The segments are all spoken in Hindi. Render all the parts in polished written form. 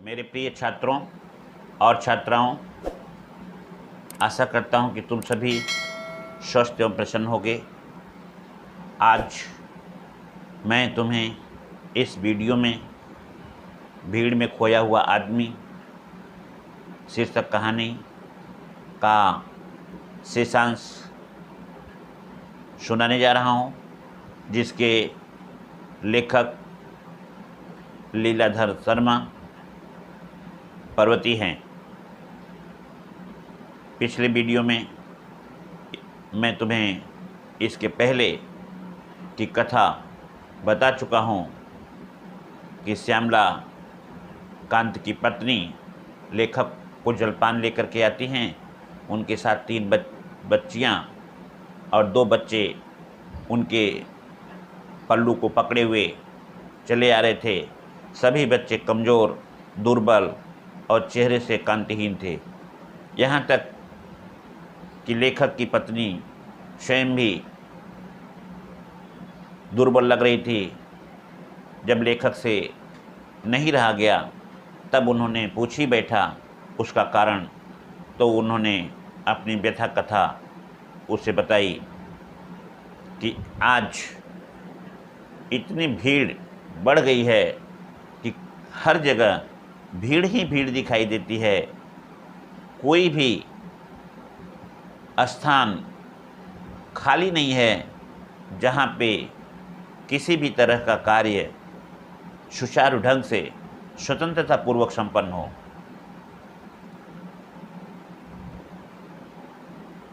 मेरे प्रिय छात्रों और छात्राओं, आशा करता हूं कि तुम सभी स्वस्थ एवं प्रसन्न होगे। आज मैं तुम्हें इस वीडियो में भीड़ में खोया हुआ आदमी शीर्षक कहानी का शेषांश सुनाने जा रहा हूं, जिसके लेखक लीलाधर शर्मा पर्वती हैं। पिछले वीडियो में मैं तुम्हें इसके पहले की कथा बता चुका हूँ कि श्यामला कांत की पत्नी लेखक को जलपान लेकर के आती हैं। उनके साथ 3 बच्चियाँ और 2 बच्चे उनके पल्लू को पकड़े हुए चले आ रहे थे। सभी बच्चे कमज़ोर, दुर्बल और चेहरे से कांतिहीन थे। यहाँ तक कि लेखक की पत्नी स्वयं भी दुर्बल लग रही थी। जब लेखक से नहीं रहा गया तब उन्होंने पूछ ही बैठा उसका कारण। तो उन्होंने अपनी व्यथा कथा उसे बताई कि आज इतनी भीड़ बढ़ गई है कि हर जगह भीड़ ही भीड़ दिखाई देती है। कोई भी स्थान खाली नहीं है जहाँ पे किसी भी तरह का कार्य सुचारू ढंग से स्वतंत्रतापूर्वक संपन्न हो।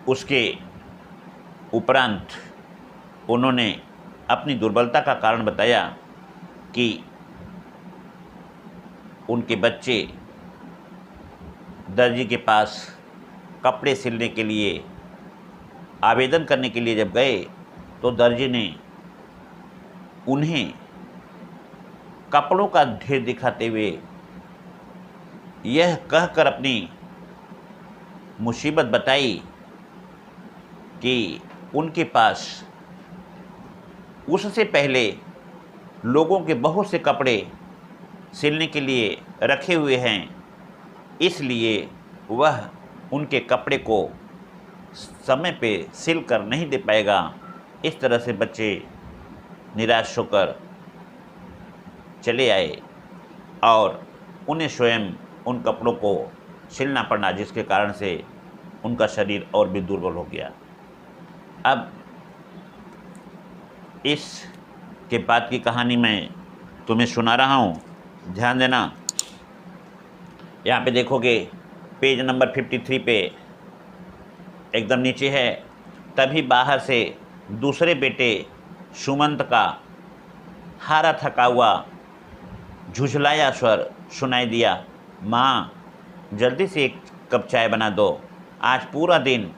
उसके उपरांत उन्होंने अपनी दुर्बलता का कारण बताया कि उनके बच्चे दर्जी के पास कपड़े सिलने के लिए आवेदन करने के लिए जब गए तो दर्जी ने उन्हें कपड़ों का ढेर दिखाते हुए यह कहकर अपनी मुसीबत बताई कि उनके पास उससे पहले लोगों के बहुत से कपड़े सिलने के लिए रखे हुए हैं, इसलिए वह उनके कपड़े को समय पे सिल कर नहीं दे पाएगा। इस तरह से बच्चे निराश होकर चले आए और उन्हें स्वयं उन कपड़ों को सिलना पड़ा, जिसके कारण से उनका शरीर और भी दुर्बल हो गया। अब इस के बाद की कहानी मैं तुम्हें सुना रहा हूँ, ध्यान देना। यहाँ पे देखोगे पेज नंबर 53 पे एकदम नीचे है। तभी बाहर से दूसरे बेटे सुमंत का हारा थका हुआ झुझलाया स्वर सुनाई दिया, माँ जल्दी से एक कप चाय बना दो, आज पूरा दिन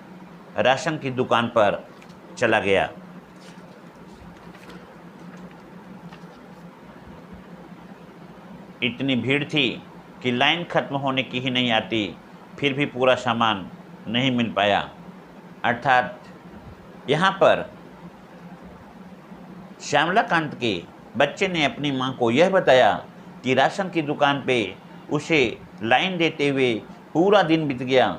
राशन की दुकान पर चला गया। इतनी भीड़ थी कि लाइन खत्म होने की ही नहीं आती, फिर भी पूरा सामान नहीं मिल पाया। अर्थात यहाँ पर श्यामला कांत के बच्चे ने अपनी माँ को यह बताया कि राशन की दुकान पे उसे लाइन देते हुए पूरा दिन बीत गया।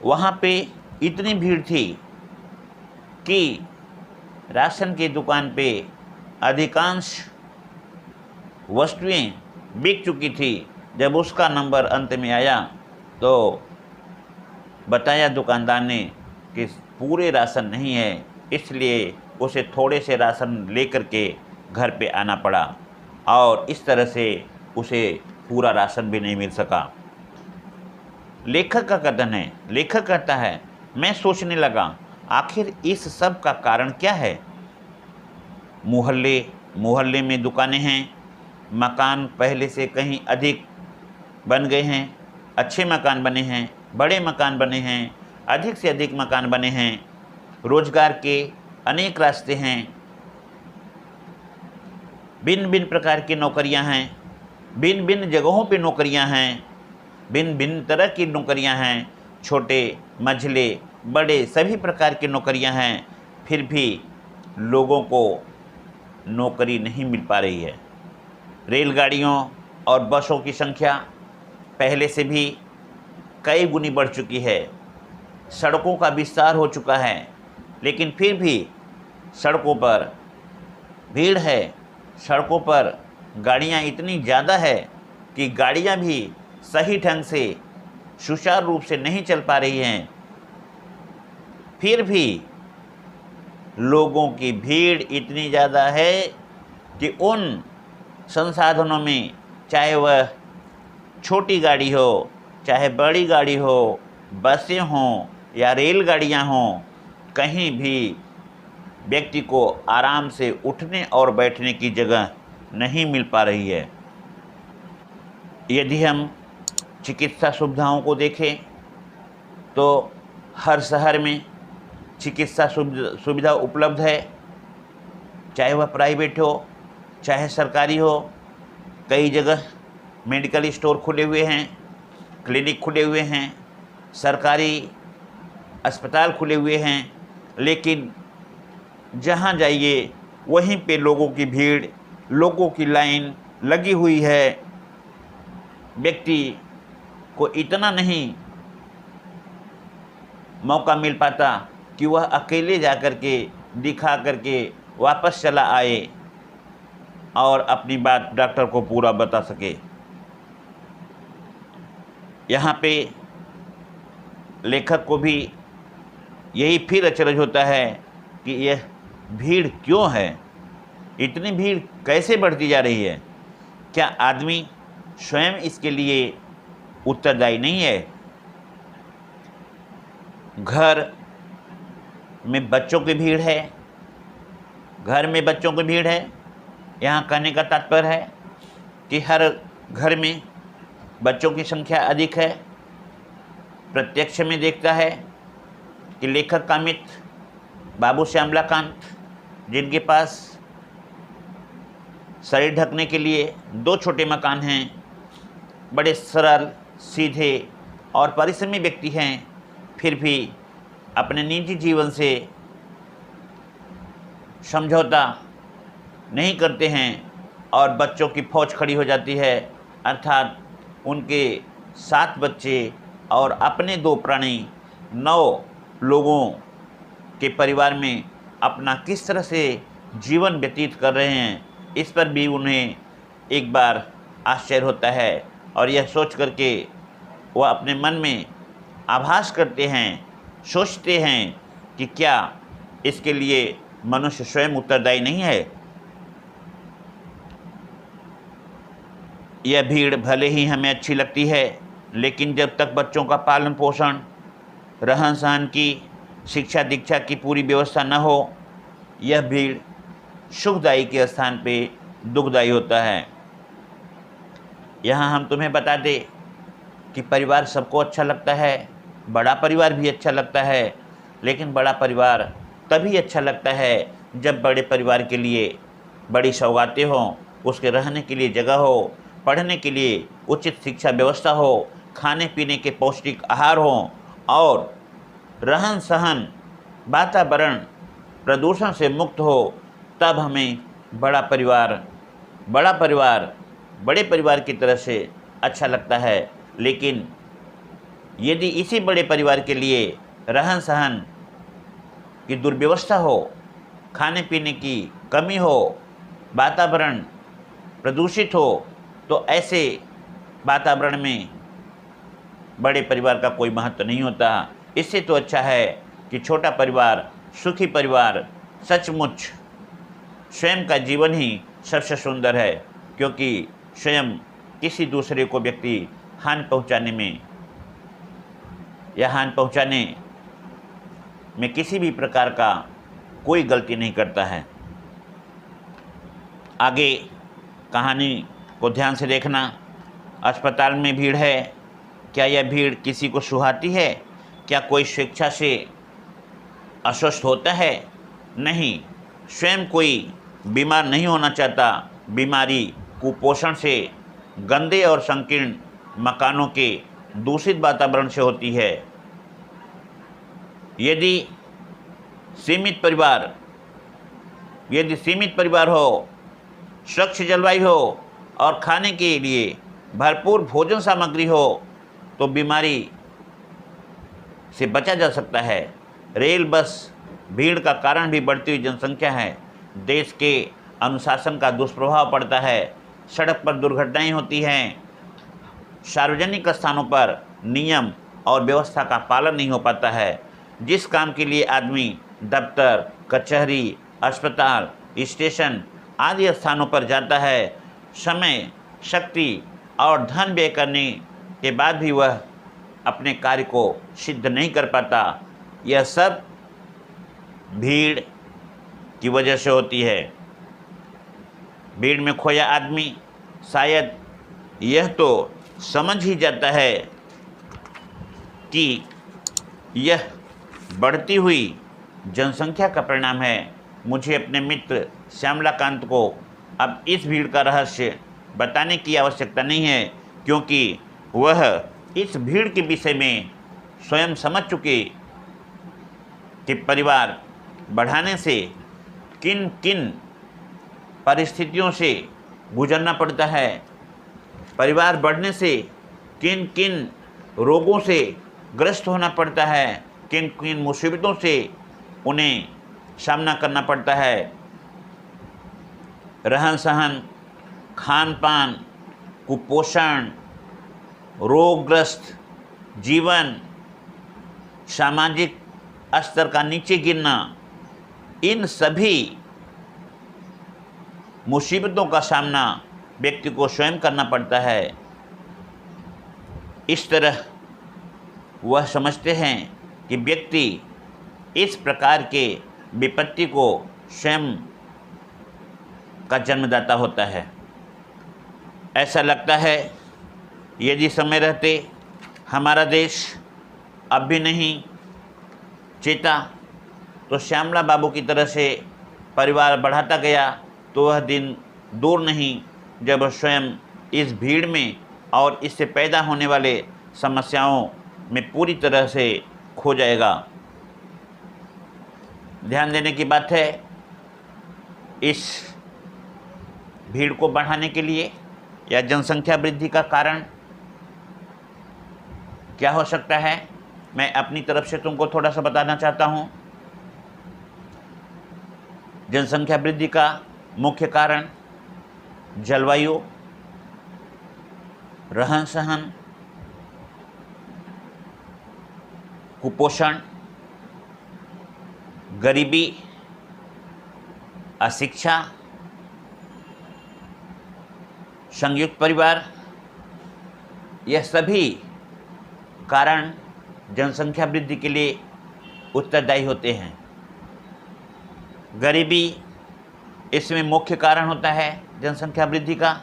वहाँ पे इतनी भीड़ थी कि राशन की दुकान पे अधिकांश वस्तुएं बिक चुकी थी। जब उसका नंबर अंत में आया तो बताया दुकानदार ने कि पूरे राशन नहीं है, इसलिए उसे थोड़े से राशन लेकर के घर पे आना पड़ा और इस तरह से उसे पूरा राशन भी नहीं मिल सका। लेखक का कथन है, लेखक कहता है, मैं सोचने लगा आखिर इस सब का कारण क्या है। मोहल्ले में दुकानें हैं, मकान पहले से कहीं अधिक बन गए हैं, अच्छे मकान बने हैं, बड़े मकान बने हैं, अधिक से अधिक मकान बने हैं, रोजगार के अनेक रास्ते हैं, भिन्न भिन्न प्रकार की नौकरियां हैं, भिन्न भिन्न जगहों पे नौकरियां हैं, भिन्न भिन्न तरह की नौकरियां हैं, छोटे मझले बड़े सभी प्रकार की नौकरियां हैं, फिर भी लोगों को नौकरी नहीं मिल पा रही है। रेलगाड़ियों और बसों की संख्या पहले से भी कई गुनी बढ़ चुकी है। सड़कों का विस्तार हो चुका है, लेकिन फिर भी सड़कों पर भीड़ है। सड़कों पर गाड़ियां इतनी ज़्यादा है कि गाड़ियां भी सही ढंग से सुचारू रूप से नहीं चल पा रही हैं। फिर भी लोगों की भीड़ इतनी ज़्यादा है कि उन संसाधनों में, चाहे वह छोटी गाड़ी हो, चाहे बड़ी गाड़ी हो, बसें हों या रेलगाड़ियाँ हों, कहीं भी व्यक्ति को आराम से उठने और बैठने की जगह नहीं मिल पा रही है। यदि हम चिकित्सा सुविधाओं को देखें तो हर शहर में चिकित्सा सुविधा उपलब्ध है, चाहे वह प्राइवेट हो चाहे सरकारी हो। कई जगह मेडिकल स्टोर खुले हुए हैं, क्लिनिक खुले हुए हैं, सरकारी अस्पताल खुले हुए हैं, लेकिन जहाँ जाइए वहीं पे लोगों की भीड़, लोगों की लाइन लगी हुई है। व्यक्ति को इतना नहीं मौका मिल पाता कि वह अकेले जा कर के दिखा करके वापस चला आए और अपनी बात डॉक्टर को पूरा बता सके। यहाँ पे लेखक को भी यही फिर अचरज होता है कि यह भीड़ क्यों है, इतनी भीड़ कैसे बढ़ती जा रही है। क्या आदमी स्वयं इसके लिए उत्तरदायी नहीं है? घर में बच्चों की भीड़ है, घर में बच्चों की भीड़ है। यहाँ कहने का तात्पर्य है कि हर घर में बच्चों की संख्या अधिक है। प्रत्यक्ष में देखता है कि लेखक का मित्र बाबू श्यामलाकांत, जिनके पास शरीर ढकने के लिए 2 छोटे मकान हैं, बड़े सरल सीधे और परिश्रमी व्यक्ति हैं, फिर भी अपने निजी जीवन से समझौता नहीं करते हैं और बच्चों की फौज खड़ी हो जाती है। अर्थात उनके 7 बच्चे और अपने 2 प्राणी 9 लोगों के परिवार में अपना किस तरह से जीवन व्यतीत कर रहे हैं, इस पर भी उन्हें एक बार आश्चर्य होता है और यह सोच करके वह अपने मन में आभास करते हैं, सोचते हैं कि क्या इसके लिए मनुष्य स्वयं उत्तरदायी नहीं है। यह भीड़ भले ही हमें अच्छी लगती है, लेकिन जब तक बच्चों का पालन पोषण, रहन सहन की, शिक्षा दीक्षा की पूरी व्यवस्था न हो, यह भीड़ सुखदायी के स्थान पे दुखदायी होता है। यहाँ हम तुम्हें बता दें कि परिवार सबको अच्छा लगता है, बड़ा परिवार भी अच्छा लगता है, लेकिन बड़ा परिवार तभी अच्छा लगता है जब बड़े परिवार के लिए बड़ी सौगातें हों, उसके रहने के लिए जगह हो, पढ़ने के लिए उचित शिक्षा व्यवस्था हो, खाने पीने के पौष्टिक आहार हों और रहन सहन, वातावरण प्रदूषण से मुक्त हो। तब हमें बड़े परिवार की तरह से अच्छा लगता है। लेकिन यदि इसी बड़े परिवार के लिए रहन सहन की दुर्व्यवस्था हो, खाने पीने की कमी हो, वातावरण प्रदूषित हो, तो ऐसे वातावरण में बड़े परिवार का कोई महत्व नहीं होता। इससे तो अच्छा है कि छोटा परिवार, सुखी परिवार, सचमुच स्वयं का जीवन ही सबसे सुंदर है, क्योंकि स्वयं किसी दूसरे को व्यक्ति हानि पहुंचाने में किसी भी प्रकार का कोई गलती नहीं करता है। आगे कहानी को ध्यान से देखना। अस्पताल में भीड़ है, क्या यह भीड़ किसी को सुहाती है? क्या कोई स्वेच्छा से अस्वस्थ होता है? नहीं, स्वयं कोई बीमार नहीं होना चाहता। बीमारी कुपोषण से, गंदे और संकीर्ण मकानों के दूषित वातावरण से होती है। यदि सीमित परिवार हो, स्वच्छ जलवायु हो, और खाने के लिए भरपूर भोजन सामग्री हो तो बीमारी से बचा जा सकता है। रेल बस भीड़ का कारण भी बढ़ती हुई जनसंख्या है। देश के अनुशासन का दुष्प्रभाव पड़ता है। सड़क पर दुर्घटनाएं होती हैं। सार्वजनिक स्थानों पर नियम और व्यवस्था का पालन नहीं हो पाता है। जिस काम के लिए आदमी दफ्तर, कचहरी, अस्पताल, स्टेशन आदि स्थानों पर जाता है, समय, शक्ति और धन व्यय करने के बाद भी वह अपने कार्य को सिद्ध नहीं कर पाता। यह सब भीड़ की वजह से होती है। भीड़ में खोया आदमी शायद यह तो समझ ही जाता है कि यह बढ़ती हुई जनसंख्या का परिणाम है। मुझे अपने मित्र श्यामलाकांत को अब इस भीड़ का रहस्य बताने की आवश्यकता नहीं है, क्योंकि वह इस भीड़ के विषय में स्वयं समझ चुके कि परिवार बढ़ाने से किन किन परिस्थितियों से गुजरना पड़ता है, परिवार बढ़ने से किन किन रोगों से ग्रस्त होना पड़ता है, किन किन मुसीबतों से उन्हें सामना करना पड़ता है। रहन सहन, खान पान, कुपोषण, रोगग्रस्त जीवन, सामाजिक स्तर का नीचे गिरना, इन सभी मुसीबतों का सामना व्यक्ति को स्वयं करना पड़ता है। इस तरह वह समझते हैं कि व्यक्ति इस प्रकार के विपत्ति को स्वयं का जन्मदाता होता है। ऐसा लगता है यदि समय रहते हमारा देश अब भी नहीं चेता तो श्यामला बाबू की तरह से परिवार बढ़ाता गया तो वह दिन दूर नहीं जब वह स्वयं इस भीड़ में और इससे पैदा होने वाले समस्याओं में पूरी तरह से खो जाएगा। ध्यान देने की बात है, इस भीड़ को बढ़ाने के लिए या जनसंख्या वृद्धि का कारण क्या हो सकता है, मैं अपनी तरफ से तुमको थोड़ा सा बताना चाहता हूँ। जनसंख्या वृद्धि का मुख्य कारण जलवायु, रहन सहन, कुपोषण, गरीबी, अशिक्षा, संयुक्त परिवार, यह सभी कारण जनसंख्या वृद्धि के लिए उत्तरदायी होते हैं। गरीबी इसमें मुख्य कारण होता है जनसंख्या वृद्धि का,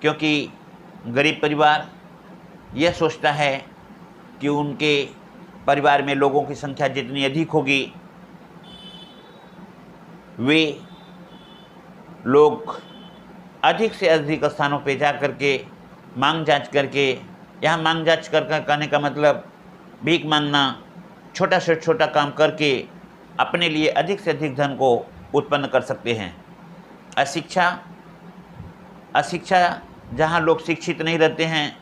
क्योंकि गरीब परिवार यह सोचता है कि उनके परिवार में लोगों की संख्या जितनी अधिक होगी वे लोग अधिक से अधिक स्थानों पे जा करके मांग जांच करके, यहाँ मांग जांच करने का मतलब भीख मांगना, छोटा से छोटा काम करके अपने लिए अधिक से अधिक धन को उत्पन्न कर सकते हैं। अशिक्षा जहाँ लोग शिक्षित नहीं रहते हैं,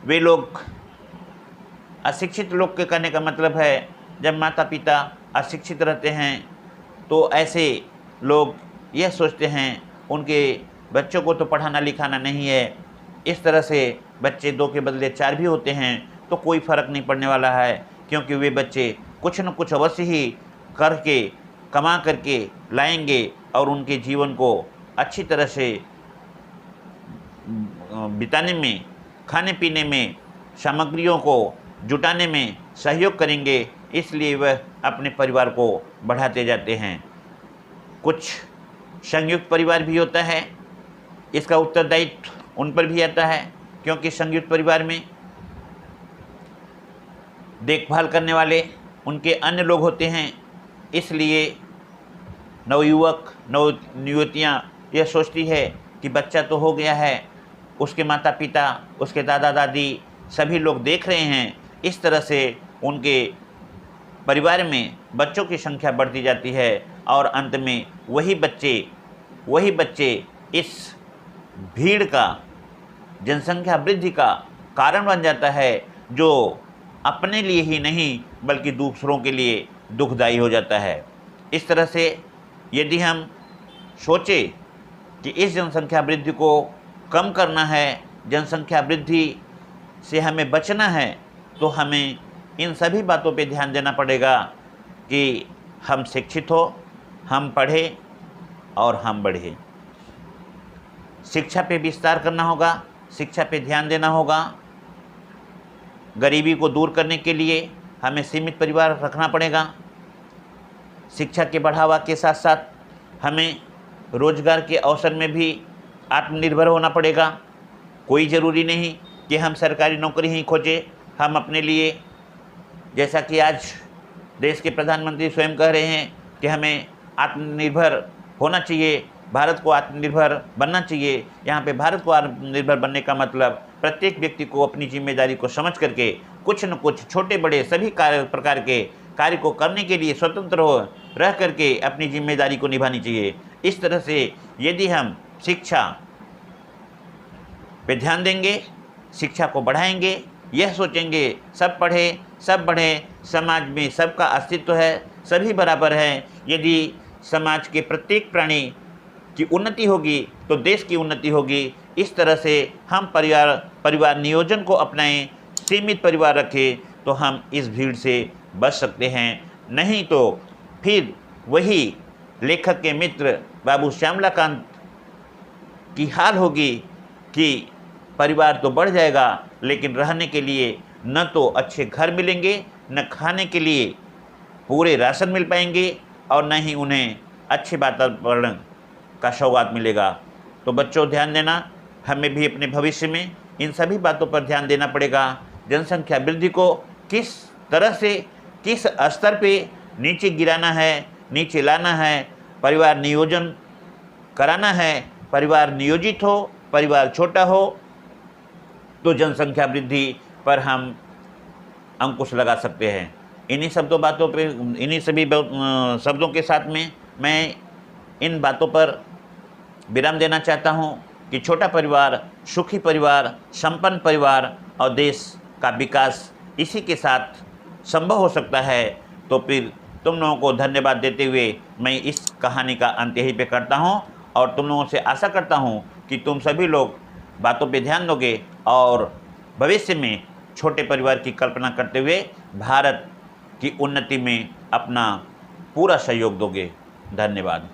वे लोग, अशिक्षित लोग के कहने का मतलब है जब माता पिता अशिक्षित रहते हैं तो ऐसे लोग यह सोचते हैं उनके बच्चों को तो पढ़ाना लिखाना नहीं है, इस तरह से बच्चे 2 के बदले 4 भी होते हैं तो कोई फ़र्क नहीं पड़ने वाला है, क्योंकि वे बच्चे कुछ न कुछ अवश्य ही करके कमा करके लाएंगे और उनके जीवन को अच्छी तरह से बिताने में, खाने पीने में, सामग्रियों को जुटाने में सहयोग करेंगे, इसलिए वह अपने परिवार को बढ़ाते जाते हैं। कुछ संयुक्त परिवार भी होता है, इसका उत्तरदायित्व उन पर भी आता है, क्योंकि संयुक्त परिवार में देखभाल करने वाले उनके अन्य लोग होते हैं, इसलिए नवयुवक नवयुवतियाँ यह सोचती है कि बच्चा तो हो गया है, उसके माता पिता, उसके दादा दादी सभी लोग देख रहे हैं, इस तरह से उनके परिवार में बच्चों की संख्या बढ़ती जाती है और अंत में वही बच्चे इस भीड़ का, जनसंख्या वृद्धि का कारण बन जाता है, जो अपने लिए ही नहीं बल्कि दूसरों के लिए दुखदायी हो जाता है। इस तरह से यदि हम सोचें कि इस जनसंख्या वृद्धि को कम करना है, जनसंख्या वृद्धि से हमें बचना है, तो हमें इन सभी बातों पे ध्यान देना पड़ेगा कि हम शिक्षित हो, हम पढ़ें और हम बढ़ें। शिक्षा पे विस्तार करना होगा, शिक्षा पे ध्यान देना होगा। गरीबी को दूर करने के लिए हमें सीमित परिवार रखना पड़ेगा। शिक्षा के बढ़ावा के साथ साथ हमें रोजगार के अवसर में भी आत्मनिर्भर होना पड़ेगा। कोई ज़रूरी नहीं कि हम सरकारी नौकरी ही खोजें। हम अपने लिए, जैसा कि आज देश के प्रधानमंत्री स्वयं कह रहे हैं कि हमें आत्मनिर्भर होना चाहिए, भारत को आत्मनिर्भर बनना चाहिए। यहाँ पे भारत को आत्मनिर्भर बनने का मतलब प्रत्येक व्यक्ति को अपनी जिम्मेदारी को समझ करके कुछ न कुछ छोटे बड़े सभी प्रकार के कार्य को करने के लिए स्वतंत्र हो रह करके अपनी जिम्मेदारी को निभानी चाहिए। इस तरह से यदि हम शिक्षा पे ध्यान देंगे, शिक्षा को बढ़ाएंगे, यह सोचेंगे सब पढ़े सब बढ़े, समाज में सबका अस्तित्व है, सभी बराबर हैं, यदि समाज के प्रत्येक प्राणी की उन्नति होगी तो देश की उन्नति होगी। इस तरह से हम परिवार नियोजन को अपनाएं, सीमित परिवार रखें, तो हम इस भीड़ से बच सकते हैं। नहीं तो फिर वही लेखक के मित्र बाबू श्यामलाकांत की हाल होगी कि परिवार तो बढ़ जाएगा लेकिन रहने के लिए न तो अच्छे घर मिलेंगे, न खाने के लिए पूरे राशन मिल पाएंगे, और न ही उन्हें अच्छे वातावरण का सौगात मिलेगा। तो बच्चों, ध्यान देना, हमें भी अपने भविष्य में इन सभी बातों पर ध्यान देना पड़ेगा। जनसंख्या वृद्धि को किस तरह से, किस स्तर पे नीचे गिराना है, नीचे लाना है, परिवार नियोजन कराना है। परिवार नियोजित हो, परिवार छोटा हो, तो जनसंख्या वृद्धि पर हम अंकुश लगा सकते हैं। इन्हीं सभी शब्दों के साथ में मैं इन बातों पर विराम देना चाहता हूं कि छोटा परिवार, सुखी परिवार, संपन्न परिवार और देश का विकास इसी के साथ संभव हो सकता है। तो फिर तुम लोगों को धन्यवाद देते हुए मैं इस कहानी का अंत यहीं पे करता हूं, और तुम लोगों से आशा करता हूं कि तुम सभी लोग बातों पे ध्यान दोगे और भविष्य में छोटे परिवार की कल्पना करते हुए भारत की उन्नति में अपना पूरा सहयोग दोगे। धन्यवाद।